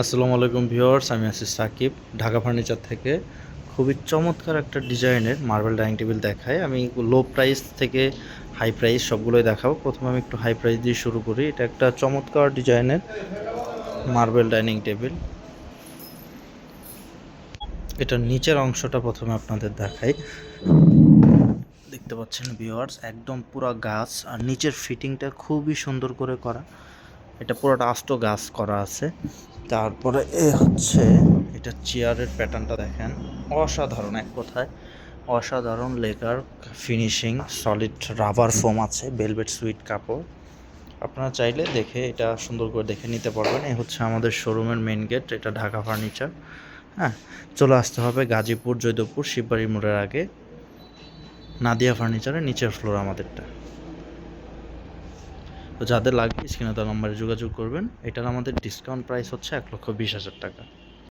আসসালামু আলাইকুম ভিউয়ার্স, আমি আছি সাকিব ঢাকা ফার্নিচার থেকে। খুবই চমৎকার একটা ডিজাইনের মার্বেল ডাইনিং টেবিল দেখাই। আমি লো প্রাইস থেকে হাই প্রাইস সবগুলোই দেখাবো। প্রথমে আমি একটু হাই প্রাইস দিয়ে শুরু করি। এটা একটা চমৎকার ডিজাইনের মার্বেল ডাইনিং টেবিল। এটার নিচের অংশটা প্রথমে আপনাদের দেখাই। দেখতে পাচ্ছেন ভিউয়ার্স, একদম পুরো গাছ, আর নিচের ফিটিংটা খুবই সুন্দর করে করা। এটা পুরোটা আস্ত গাছ করা আছে। তারপরে হচ্ছে এটা চেয়ারের প্যাটার্নটা দেখেন, অসাধারণ, এক কথায় অসাধারণ। Lacquer finishing, solid rubber foam আছে, ভেলভেট সুইট কাপড়। আপনারা চাইলে দেখে এটা সুন্দর করে দেখে নিতে পারবেন। এই হচ্ছে আমাদের শোরুমের মেন গেট। এটা ঢাকা ফার্নিচার। হ্যাঁ, চলে আসতে হবে গাজীপুর জৈদপুর শিববাড়ি মোড়ের আগে, নাদিয়া ফার্নিচারের নিচের ফ্লোর আমাদেরটা। তো যাদের লাগবে স্ক্রিনে দেওয়া নম্বরে যোগাযোগ করবেন। এটার আমাদের ডিসকাউন্ট প্রাইস হচ্ছে 1,20,000 টাকা।